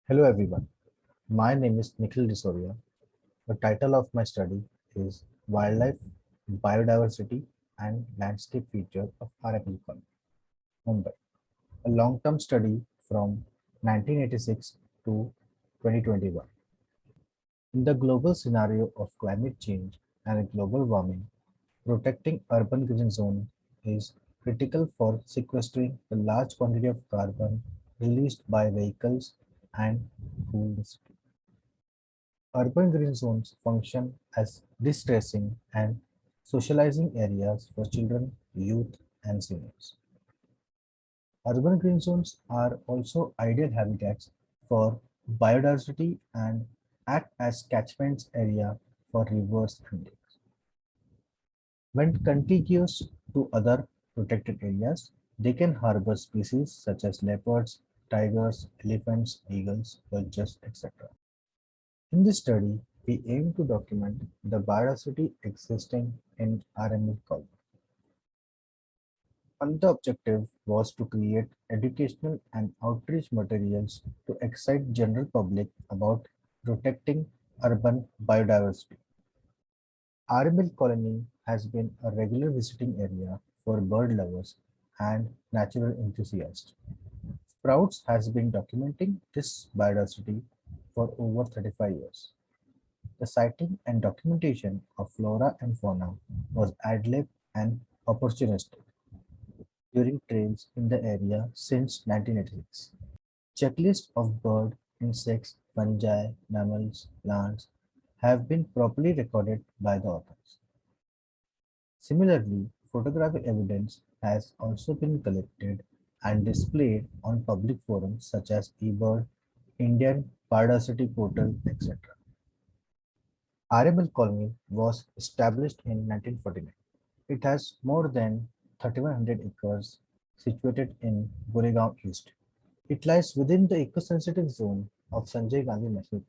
Hello everyone, my name is Nikhil Disoria. The title of my study is Wildlife, Biodiversity and Landscape Feature of Aravalli Colony, Mumbai, a long-term study from 1986 to 2021. In the global scenario of climate change and global warming, protecting urban green zone is critical for sequestering the large quantity of carbon released by vehicles and cooling cities. Urban green zones function as distressing and socializing areas for children, youth, and seniors. Urban green zones are also ideal habitats for biodiversity and act as catchment area for rivers and lakes. When contiguous to other protected areas, they can harbor species such as leopards, tigers, elephants, eagles, vultures, etc. In this study, we aim to document the biodiversity existing in RML colony. Another objective was to create educational and outreach materials to excite general public about protecting urban biodiversity. RML colony has been a regular visiting area for bird lovers and natural enthusiasts. Sprouts has been documenting this biodiversity for over 35 years. The citing and documentation of flora and fauna was ad-lib and opportunistic during trails in the area since 1986. Checklists of bird, insects, fungi, mammals, plants have been properly recorded by the authors. Similarly, photographic evidence has also been collected and displayed on public forums such as eBird, Indian Biodiversity Portal, etc. RML Colony was established in 1949. It has more than 3,100 acres situated in Goregaon East. It lies within the eco-sensitive zone of Sanjay Gandhi National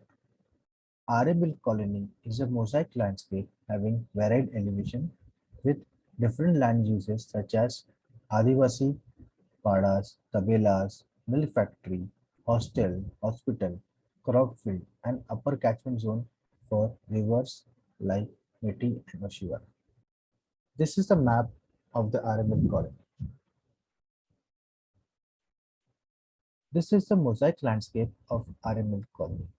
Park. RML Colony is a mosaic landscape having varied elevation with different land uses such as Adivasi, Padas, Tabelas, milk factory, hostel, hospital, crop field, and upper catchment zone for rivers like Neti and Oshiwara. This is the map of the RML colony. This is the mosaic landscape of RML colony.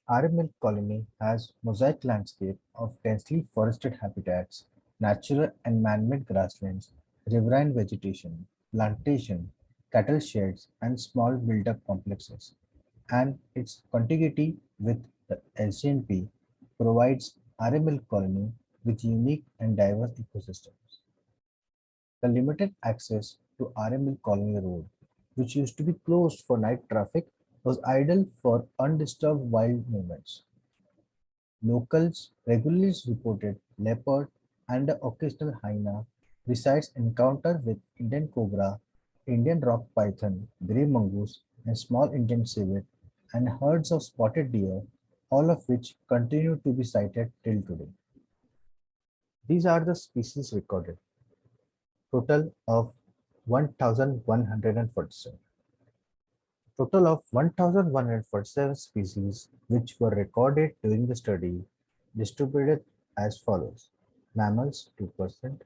RML colony has mosaic landscape of densely forested habitats, natural and man-made grasslands, riverine vegetation, plantation, cattle sheds, and small built-up complexes. And its contiguity with the LCNP provides RML colony with unique and diverse ecosystems. The limited access to RML Colony Road, which used to be closed for night traffic, was ideal for undisturbed wild movements. Locals regularly reported leopard and the occasional hyena, besides encounter with Indian cobra, Indian rock python, grey mongoose, and small Indian civet, and herds of spotted deer, all of which continue to be sighted till today. These are the species recorded. Total of 1,147. Total of 1,147 species which were recorded during the study distributed as follows: mammals 2%,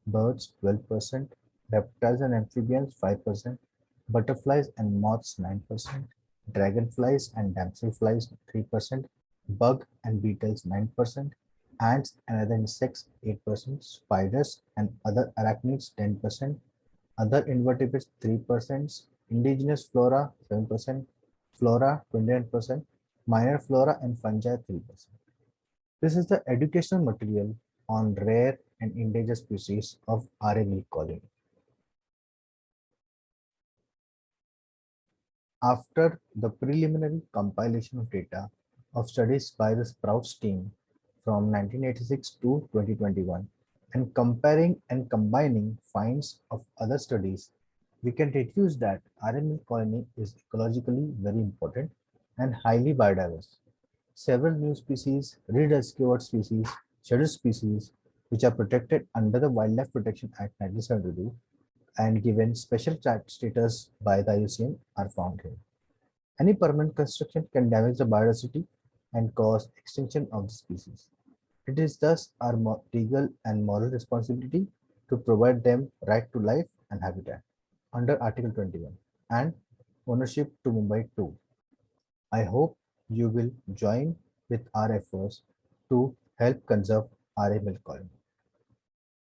birds 12%, reptiles and amphibians 5%, butterflies and moths 9%, dragonflies and damselflies 3%, bug and beetles 9%, ants and other insects 8%, spiders and other arachnids 10%, other invertebrates 3%, indigenous flora 7%, flora 29%, minor flora and fungi 3%. This is the educational material on rare and endangered species of RME colony. After the preliminary compilation of data of studies by the Sprouts team from 1986 to 2021 and comparing and combining finds of other studies, we can deduce that RME colony is ecologically very important and highly biodiverse. Several new species, rediscovered species, scheduled species, which are protected under the Wildlife Protection Act 1972 and given special status by the IUCN are found here. Any permanent construction can damage the biodiversity and cause extinction of the species. It is thus our legal and moral responsibility to provide them right to life and habitat under Article 21 and ownership to Mumbai too. I hope you will join with our efforts to help conserve our milk colony.